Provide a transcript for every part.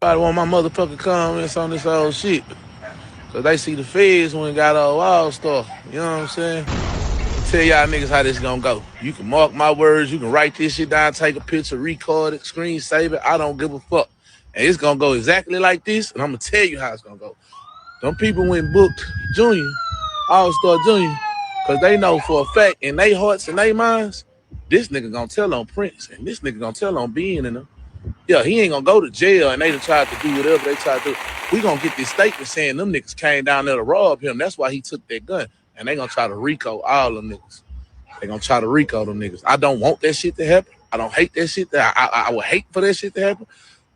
I want my motherfucking comments on this old shit. Cause they see the feds when got old Allstar. You know what I'm saying? Tell y'all niggas how this gonna go. You can mark my words, you can write this shit down, take a picture, record it, screen save it. I don't give a fuck. And it's gonna go exactly like this, and I'm gonna tell you how it's gonna go. Them people went booked Junior, All-Star Junior, cause they know for a fact in their hearts and their minds, this nigga gonna tell on Prince, and this nigga gonna tell on Bean and them. Yeah, he ain't gonna go to jail and they done tried to do whatever they tried to do. We gonna get this statement saying them niggas came down there to rob him. That's why he took that gun. And they gonna try to RICO all them niggas. They gonna try to RICO them niggas. I don't want that shit to happen. I don't hate that shit. I would hate for that shit to happen.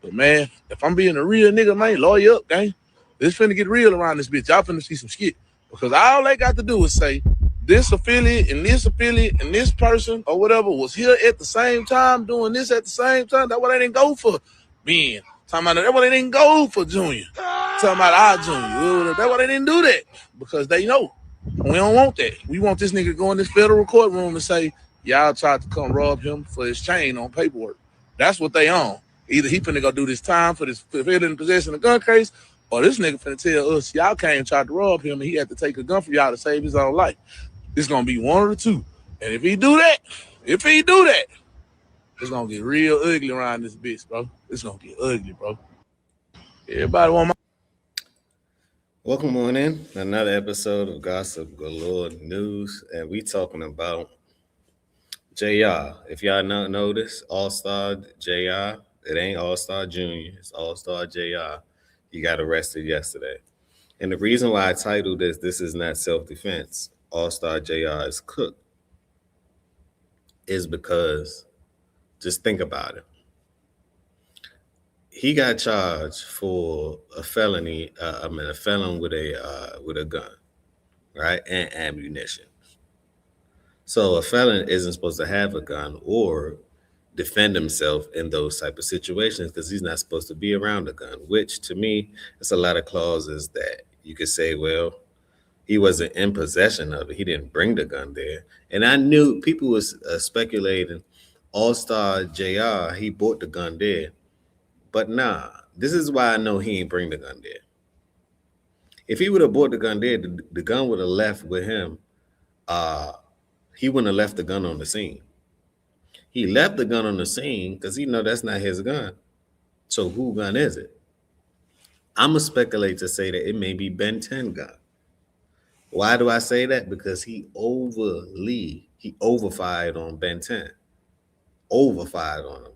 But man, if I'm being a real nigga, man, lawyer up, gang. This finna get real around this bitch. Y'all finna see some shit. Because all they got to do is say, this affiliate and this person or whatever was here at the same time doing this at the same time. That's why they didn't go for Ben. Talking about that's why they didn't go for Junior. Talking about our Junior. That's why they didn't do that. Because they know. We don't want that. We want this nigga to go in this federal courtroom and say, y'all tried to come rob him for his chain on paperwork. That's what they on. Either he finna go do this time for this felon possession of gun case, or this nigga finna tell us y'all came and tried to rob him and he had to take a gun for y'all to save his own life. It's gonna be one of the two. And if he do that, it's gonna get real ugly around this bitch, bro. It's gonna get ugly, bro. Everybody want my Welcome on in another episode of Gossip Galore News, and we talking about JR. If y'all not notice, All Star JR, it ain't All Star Junior, it's All Star JR. He got arrested yesterday, and the reason why I titled this is not self defense. All Star JR is cooked is because just think about it. He got charged for a felony. A felon with a gun, right, and ammunition. So a felon isn't supposed to have a gun or defend himself in those type of situations because he's not supposed to be around a gun. Which to me, it's a lot of clauses that you could say, well, he wasn't in possession of it. He didn't bring the gun there. And I knew people was speculating. All Star Jr. He bought the gun there, but nah. This is why I know he ain't bring the gun there. If he would have bought the gun there, the gun would have left with him. Uh, he wouldn't have left the gun on the scene. He left the gun on the scene because he know that's not his gun. So who gun is it? I'm gonna speculate to say that it may be Ben 10 gun. Why do I say that? Because he overfired on Ben 10. Overfired on him.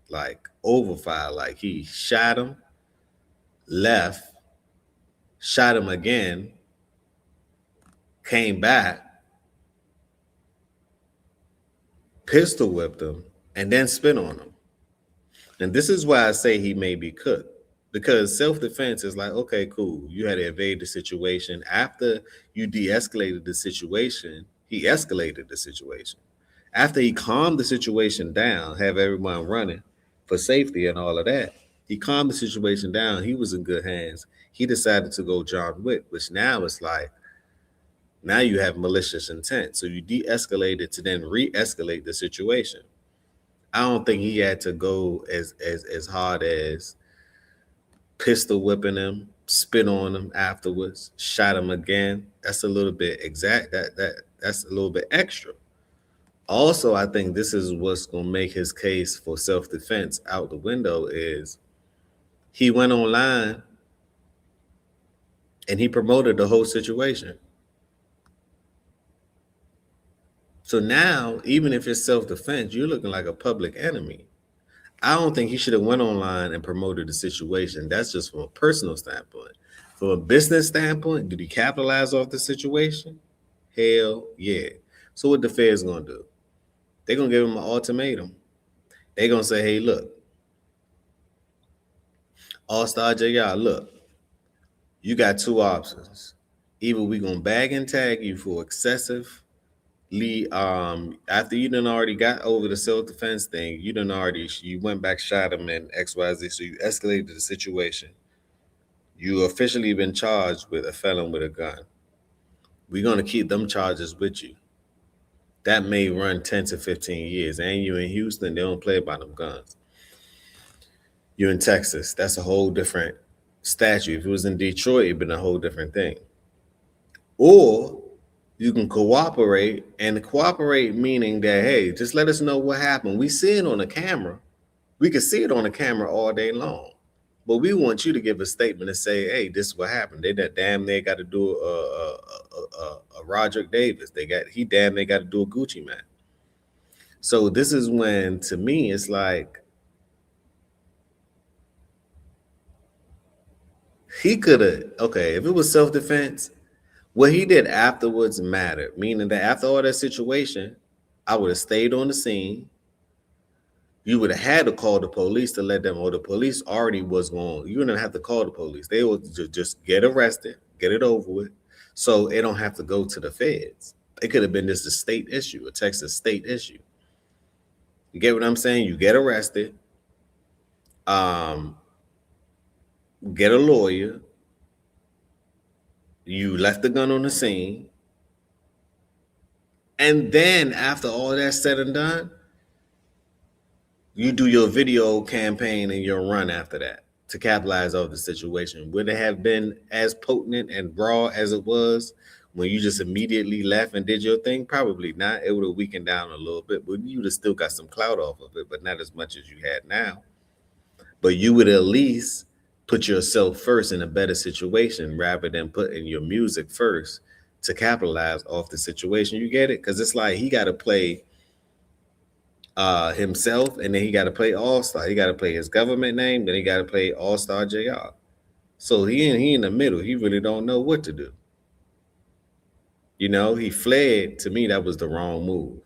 Like overfired. Like he shot him, left, shot him again, came back, pistol whipped him, and then spit on him. And this is why I say he may be cooked. Because self-defense is like, okay, cool. You had to evade the situation. After you de-escalated the situation, he escalated the situation. After he calmed the situation down, have everyone running for safety and all of that, he calmed the situation down. He was in good hands. He decided to go John Wick, which now it's like, now you have malicious intent. So you de-escalated to then re-escalate the situation. I don't think he had to go as hard as pistol whipping him, spit on him afterwards, shot him again. That's a little bit exact. That's a little bit extra. Also, I think this is what's gonna make his case for self-defense out the window is he went online and he promoted the whole situation. So now, even if it's self-defense, you're looking like a public enemy. I don't think he should have went online and promoted the situation. That's just from a personal standpoint. From a business standpoint, did he capitalize off the situation? Hell yeah. So what the Fed's gonna do? They're gonna give him an ultimatum. They're gonna say, hey, look, All Star JR, look, you got two options. Either we gonna bag and tag you for excessive after you done already got over the self-defense thing, you went back, shot him and XYZ, so you escalated the situation. You officially been charged with a felon with a gun. We're gonna keep them charges with you. That may run 10 to 15 years. And you in Houston, they don't play about them guns. You're in Texas. That's a whole different statute. If it was in Detroit, it'd been a whole different thing. Or you can cooperate, and cooperate meaning that, hey, just let us know what happened. We see it on the camera. We can see it on the camera all day long. But we want you to give a statement and say, hey, this is what happened. They that damn they got to do a Roderick Davis. He damn they got to do a Gucci man. So this is when, to me, it's like he could have, okay, if it was self defense, what he did afterwards mattered, meaning that after all that situation, I would have stayed on the scene. You would have had to call the police to let them, or the police already was going. You wouldn't have to call the police. They would just get arrested, get it over with, so it don't have to go to the feds. It could have been just a state issue, a Texas state issue. You get what I'm saying? You get arrested, um, get a lawyer. You left the gun on the scene, and then after all that's said and done, you do your video campaign and your run after that to capitalize off the situation. Would it have been as potent and raw as it was when you just immediately left and did your thing? Probably not. It would have weakened down a little bit, but you would have still got some clout off of it, but not as much as you had now. But you would at least put yourself first in a better situation rather than putting your music first to capitalize off the situation. You get it? Because it's like he got to play himself, and then he got to play Allstar. He got to play his government name, then he got to play Allstar JR. So he in the middle. He really don't know what to do. You know, he fled. To me, that was the wrong move.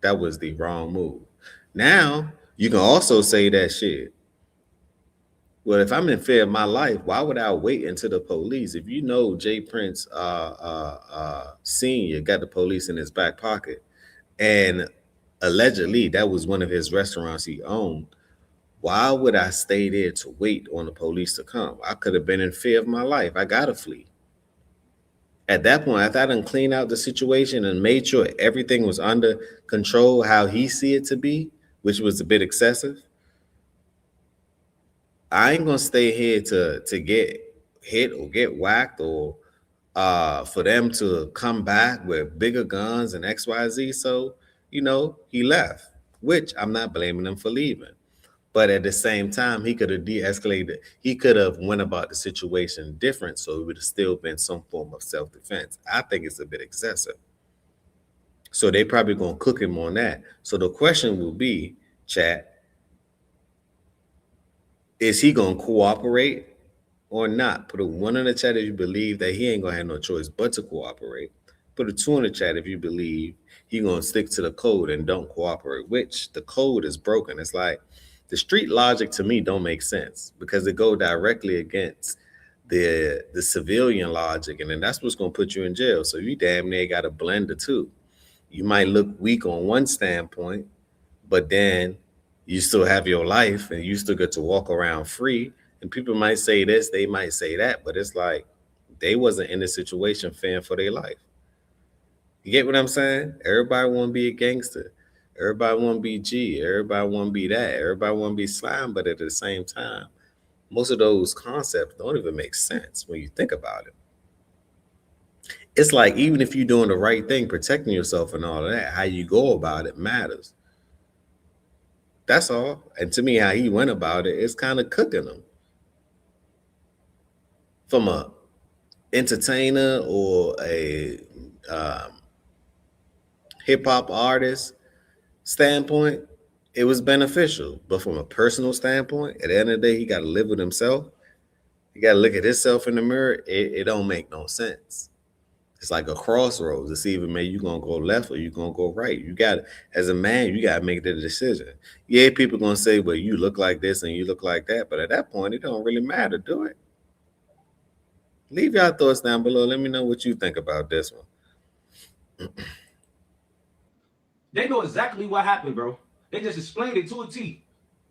That was the wrong move. Now you can also say that shit. Well, if I'm in fear of my life, why would I wait until the police? If you know Jay Prince Senior got the police in his back pocket, and allegedly that was one of his restaurants he owned, why would I stay there to wait on the police to come? I could have been in fear of my life. I gotta flee. At that point, after I done cleaned out the situation and made sure everything was under control, how he see it to be, which was a bit excessive, I ain't gonna stay here to get hit or get whacked, or for them to come back with bigger guns and XYZ. So, he left, which I'm not blaming him for leaving. But at the same time, he could have de-escalated. He could have went about the situation different, so it would have still been some form of self-defense. I think it's a bit excessive. So they probably gonna cook him on that. So the question will be, chat, is he gonna cooperate or not? Put a one in the chat if you believe that he ain't gonna have no choice but to cooperate. Put a two in the chat if you believe he gonna stick to the code and don't cooperate, which the code is broken. It's like the street logic to me don't make sense because it go directly against the civilian logic, and then that's what's gonna put you in jail. So you damn near got to blend the two. You might look weak on one standpoint, but then you still have your life and you still get to walk around free. And people might say this, they might say that, but it's like they wasn't in the situation fend for their life. You get what I'm saying? Everybody want to be a gangster. Everybody want to be G. Everybody want to be that. Everybody want to be slime. But at the same time, most of those concepts don't even make sense when you think about it. It's like even if you're doing the right thing, protecting yourself and all of that, how you go about it matters. That's all. And to me, how he went about it is kind of cooking him from a entertainer or a hip hop artist standpoint. It was beneficial, but from a personal standpoint, at the end of the day, he got to live with himself. He got to look at himself in the mirror. It don't make no sense. It's like a crossroads. It's either man, you gonna go left or you gonna go right. You got, as a man, you gotta make the decision. Yeah, people gonna say, well, you look like this and you look like that, but at that point, it don't really matter, do it? Leave your thoughts down below. Let me know what you think about this one. They know exactly what happened, bro. They just explained it to a T.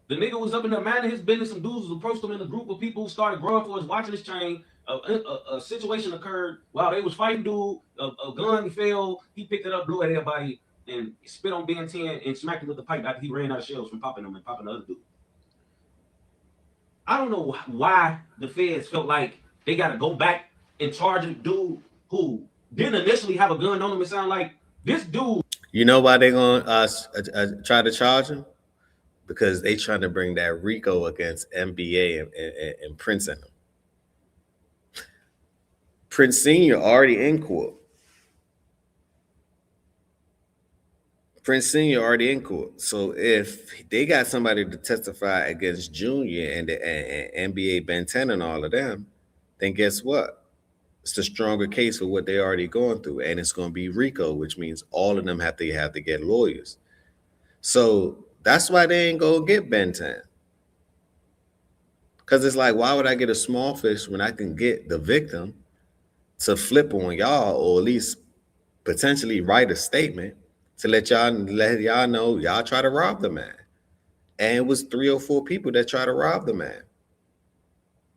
The nigga was up in there minding his business. Some dudes approached him in a group of people who started growing for his watching his chain. A situation occurred while they was fighting dude. A gun fell. He picked it up, blew at everybody, and spit on Ben 10 and smacked him with the pipe after he ran out of shells from popping them and popping the other dude. I don't know why the feds felt like they got to go back and charge a dude who didn't initially have a gun on him. It sounded like this dude. You know why they gonna try to charge him? Because they trying to bring that RICO against NBA and Prince and them. Prince Senior already in court. Prince Senior already in court. So if they got somebody to testify against Junior and NBA Ben 10 and all of them, then guess what? It's a stronger case for what they already going through, and it's going to be RICO, which means all of them have to get lawyers. So that's why they ain't gonna get Ben 10. Because it's like, why would I get a small fish when I can get the victim to flip on y'all, or at least potentially write a statement to let y'all know y'all try to rob the man. And it was 3 or 4 people that tried to rob the man.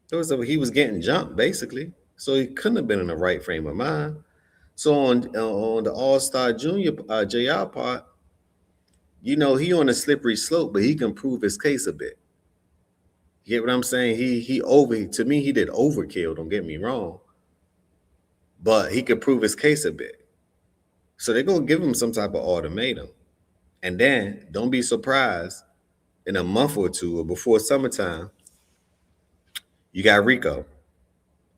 He was getting jumped, basically. So he couldn't have been in the right frame of mind. So on the Allstar Junior JR part, he on a slippery slope, but he can prove his case a bit. You get what I'm saying? To me, he did overkill, don't get me wrong. But he could prove his case a bit. So they're going to give him some type of ultimatum. And then don't be surprised in a month or two or before summertime, you got RICO.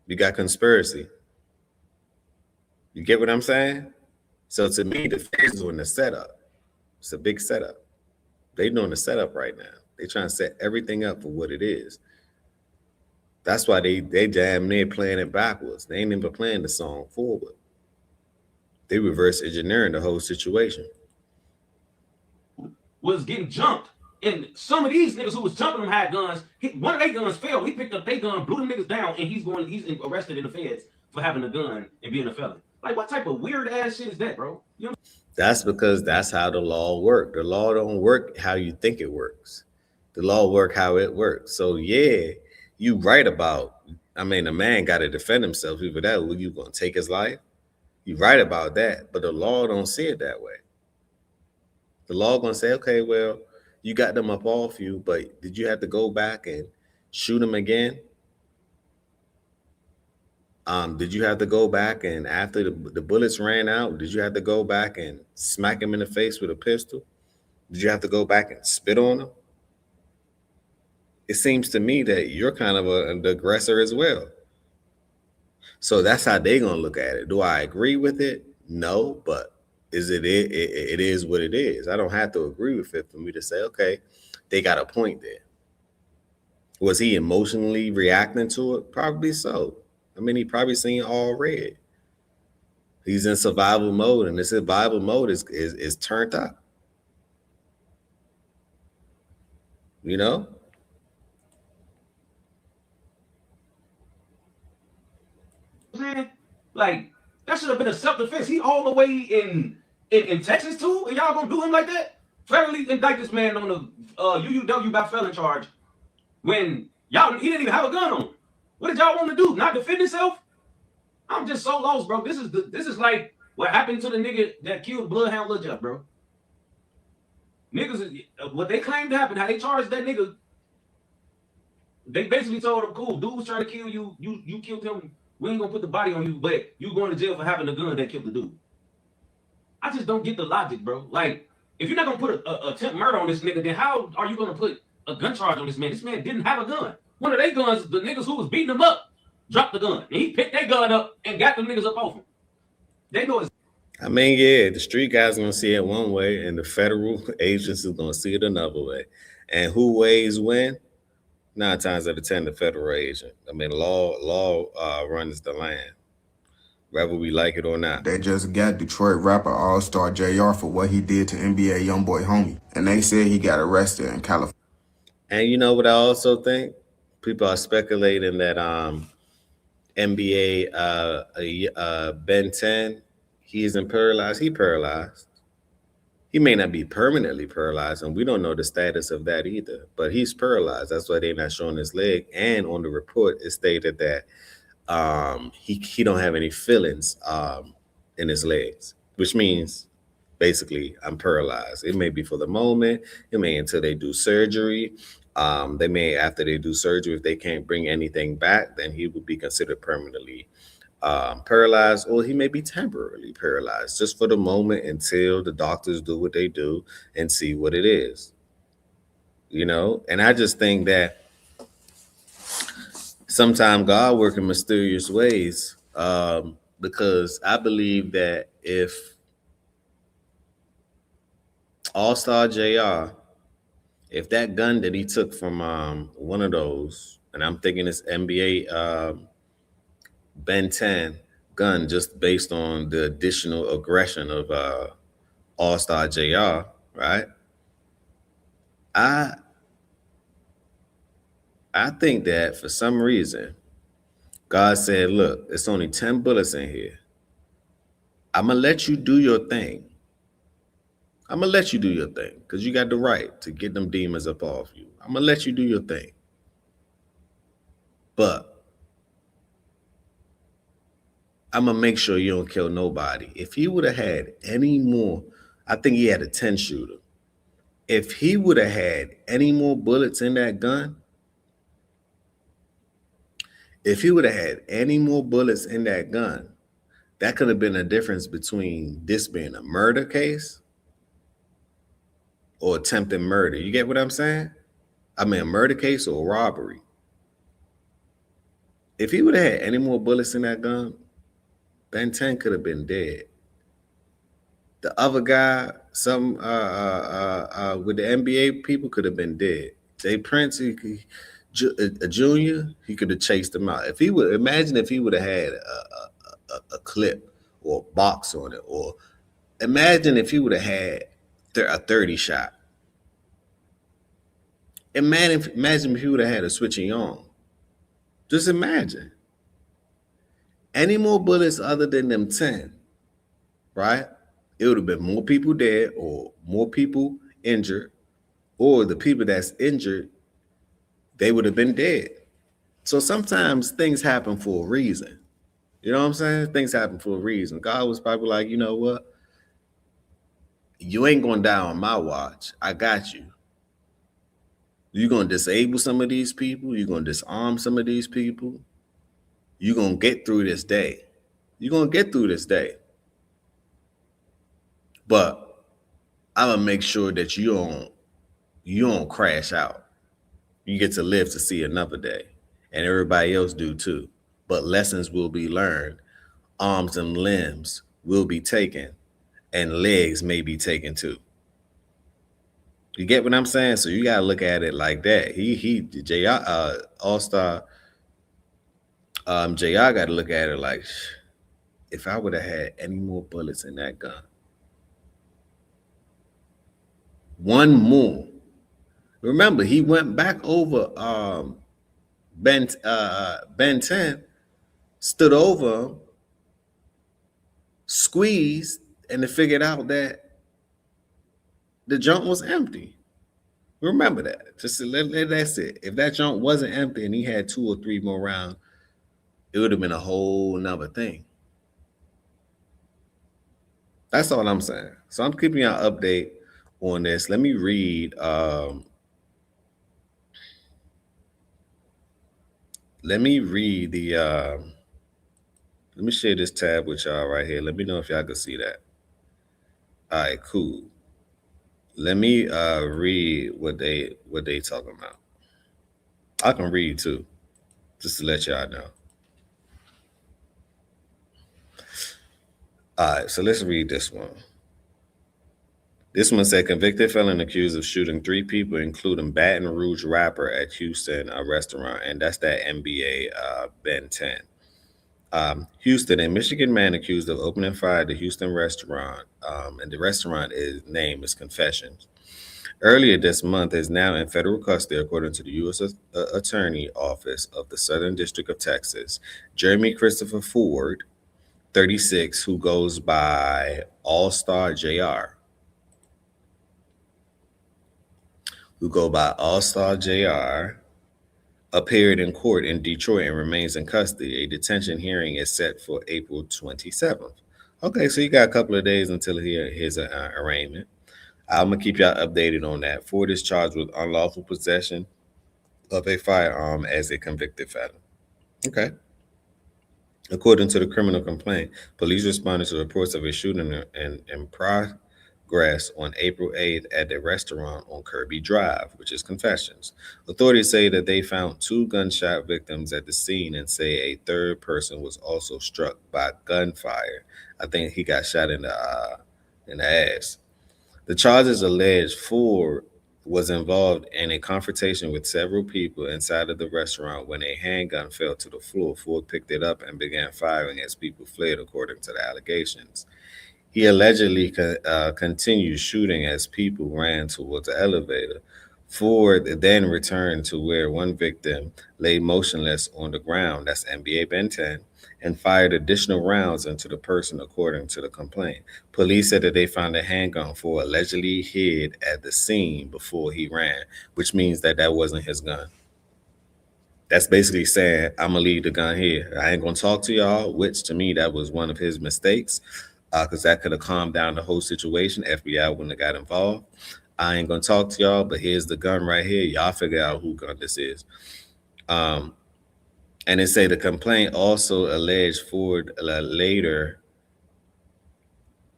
You got conspiracy. You get what I'm saying? So to me, the feds doing the setup. It's a big setup. They're doing the setup right now. They're trying to set everything up for what it is. That's why they damn near playing it backwards. They ain't even playing the song forward. They reverse engineering the whole situation. Was getting jumped. And some of these niggas who was jumping them had guns. One of their guns failed. He picked up their gun, blew them niggas down, and he's arrested in the feds for having a gun and being a felon. Like, what type of weird ass shit is that, bro? You know? That's because that's how the law works. The law don't work how you think it works. The law work how it works. So yeah, you right about. A man got to defend himself. Either that, or you gonna take his life. You right about that, but the law don't see it that way. The law gonna say, okay, well, you got them up off you, but did you have to go back and shoot them again? Did you have to go back and after the bullets ran out, did you have to go back and smack him in the face with a pistol? Did you have to go back and spit on him? It seems to me that you're kind of an aggressor as well. So that's how they're gonna look at it. Do I agree with it? No, but it is what it is. I don't have to agree with it for me to say, okay, they got a point there. Was he emotionally reacting to it? Probably so. He probably seen all red. He's in survival mode, and the survival mode is turned up. You know? Like, that should have been a self-defense. He all the way in Texas too, and y'all gonna do him like that? Federally indict this man on the UUW by felon charge when he didn't even have a gun on him. What did y'all want to do? Not defend himself? I'm just so lost, bro. This is like what happened to the nigga that killed Bloodhound Lil Jeff, bro. Niggas, what they claimed happened, how they charged that nigga, they basically told him, cool, dude was trying to kill you, you killed him, we ain't gonna put the body on you, but you going to jail for having a gun that killed the dude. I just don't get the logic, bro. Like, if you're not gonna put a attempt murder on this nigga, then how are you gonna put a gun charge on this man? This man didn't have a gun. One of their guns, the niggas who was beating him up, dropped the gun. And he picked their gun up and got them niggas up off him. They know it's... the street guys gonna see it one way, and the federal agents is gonna see it another way. And who weighs when? 9 times out of 10, the federal agent. Law runs the land, whether we like it or not. They just got Detroit rapper Allstar JR for what he did to NBA YoungBoy Homie, and they said he got arrested in California. And you know what I also think? People are speculating that NBA Ben 10, he isn't paralyzed. He paralyzed. He may not be permanently paralyzed, and we don't know the status of that either. But he's paralyzed. That's why they're not showing his leg. And on the report, it stated that he don't have any feelings in his legs, which means basically I'm paralyzed. It may be for the moment. It may until they do surgery, They may, after they do surgery, if they can't bring anything back, then he would be considered permanently paralyzed, or he may be temporarily paralyzed just for the moment until the doctors do what they do and see what it is. And I just think that sometimes God work in mysterious ways, because I believe that if All-Star JR, if that gun that he took from one of those, and I'm thinking it's NBA Ben 10 gun, just based on the additional aggression of All-Star JR, right? I I think that for some reason, God said, look, it's only 10 bullets in here. I'm gonna let you do your thing. I'm gonna let you do your thing because you got the right to get them demons up off you. I'm gonna let you do your thing. But I'm gonna make sure you don't kill nobody. If he would have had any more, I think he had a 10 shooter. If he would have had any more bullets in that gun, if he would have had any more bullets in that gun, that could have been a difference between this being a murder case or attempted murder. You get what I'm saying? I mean, a murder case or a robbery. If he would have had any more bullets in that gun, Ben 10 could have been dead. The other guy, some with the NBA people, could have been dead. Jay Prince, a junior, he could have chased him out. If he would imagine if he would have had a clip or a box on it, or imagine if he would have had a 30 shot. Imagine if he would have had a switching on. Just imagine. Any more bullets other than them 10, right? It would have been more people dead or more people injured, or the people that's injured, they would have been dead. So sometimes things happen for a reason. You know what I'm saying? Things happen for a reason. God was probably like, you know what? You ain't going to die on my watch. I got you. You're going to disable some of these people. You're going to disarm some of these people. You're going to get through this day. You're going to get through this day. But I'm going to make sure that you don't crash out. You get to live to see another day. And everybody else do too. But lessons will be learned. Arms and limbs will be taken. And legs may be taken too. You get what I'm saying? So you gotta look at it like that. JR, All-Star, JR got to look at it like, if I would have had any more bullets in that gun, one more. Remember, he went back over Ben 10, stood over him, squeezed, and they figured out that the junk was empty. Remember that. That's it. If that junk wasn't empty and he had 2 or 3 more rounds, it would have been a whole nother thing. That's all I'm saying. So I'm keeping y'all update on this. Let me read. Let me read the. Let me share this tab with y'all right here. Let me know if y'all can see that. All right, cool. Let me read what they talking about. I can read too, just to let y'all know. All right, so let's read this one. This one said, convicted felon accused of shooting 3 people, including Baton Rouge rapper at Houston restaurant, and that's that NBA Ben 10. Houston, a Michigan man accused of opening fire at the Houston restaurant, and the restaurant name is Confessions. Earlier this month is now in federal custody, according to the U.S. Attorney Office of the Southern District of Texas. Jeremy Christopher Ford, 36, who goes by All-Star JR. Appeared in court in Detroit and remains in custody. A detention hearing is set for April 27th. Okay, so you got a couple of days until his arraignment. I'm going to keep y'all updated on that. Ford is charged with unlawful possession of a firearm as a convicted felon. Okay. According to the criminal complaint, police responded to reports of a shooting in progress on April 8th at a restaurant on Kirby Drive, which is confessions. Authorities say that they found two gunshot victims at the scene and say a third person was also struck by gunfire. I think he got shot in the ass. The charges alleged Ford was involved in a confrontation with several people inside of the restaurant when a handgun fell to the floor. Ford picked it up and began firing as people fled, according to the allegations. He allegedly continued shooting as people ran towards the elevator. Ford then returned to where one victim lay motionless on the ground, that's NBA Ben 10, and fired additional rounds into the person, according to the complaint. Police said that they found a handgun Ford allegedly hid at the scene before he ran, which means that that wasn't his gun. That's basically saying, I'm going to leave the gun here. I ain't going to talk to y'all, which to me, that was one of his mistakes, because that could have calmed down the whole situation. FBI wouldn't have got involved. I ain't going to talk to y'all, but here's the gun right here. Y'all figure out who gun this is. And it say the complaint also alleged Ford later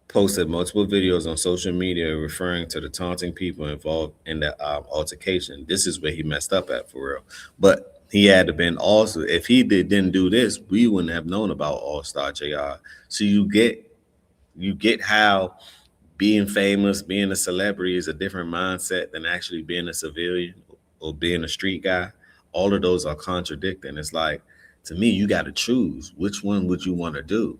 posted multiple videos on social media referring to the taunting people involved in the altercation. This is where he messed up at, for real. But he had to been also, if he didn't do this, we wouldn't have known about Allstar JR. So you get how being famous, being a celebrity is a different mindset than actually being a civilian or being a street guy. All of those are contradicting. It's like, to me, you got to choose. Which one would you want to do?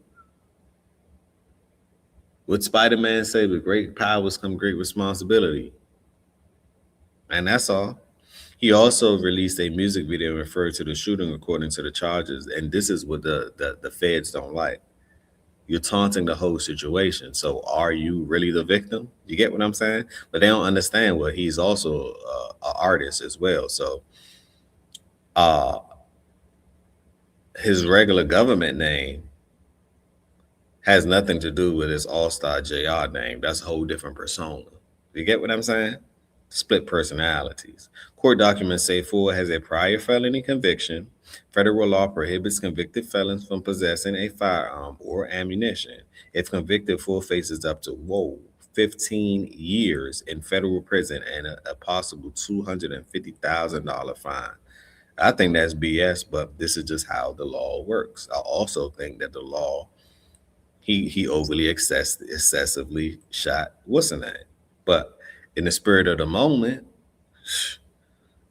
What Spider-Man say? With great powers come great responsibility. And that's all. He also released a music video referred to the shooting according to the charges. And this is what the feds don't like. You're taunting the whole situation. So are you really the victim? You get what I'm saying? But they don't understand, well, he's also an artist as well. So his regular government name has nothing to do with his Allstar JR name. That's a whole different persona. You get what I'm saying? Split personalities. Court documents say Ford has a prior felony conviction. Federal law prohibits convicted felons from possessing a firearm or ammunition. If convicted, Ford faces up to 15 years in federal prison and a possible $250,000 fine. I think that's BS, but this is just how the law works. I also think that the law, he overly excessively shot what's her name. But in the spirit of the moment,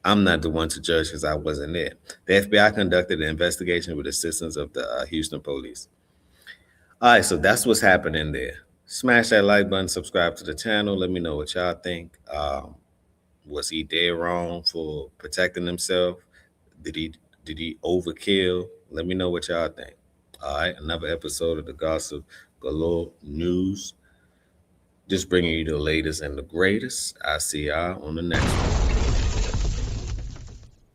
I'm not the one to judge because I wasn't there. The FBI conducted an investigation with assistance of the Houston police. All right, so that's what's happening there. Smash that like button, subscribe to the channel. Let me know what y'all think. Was he dead wrong for protecting himself? Did he overkill? Let me know what y'all think. All right, another episode of the Gossip Galore News. Just bringing you the latest and the greatest. I'll see y'all on the next one.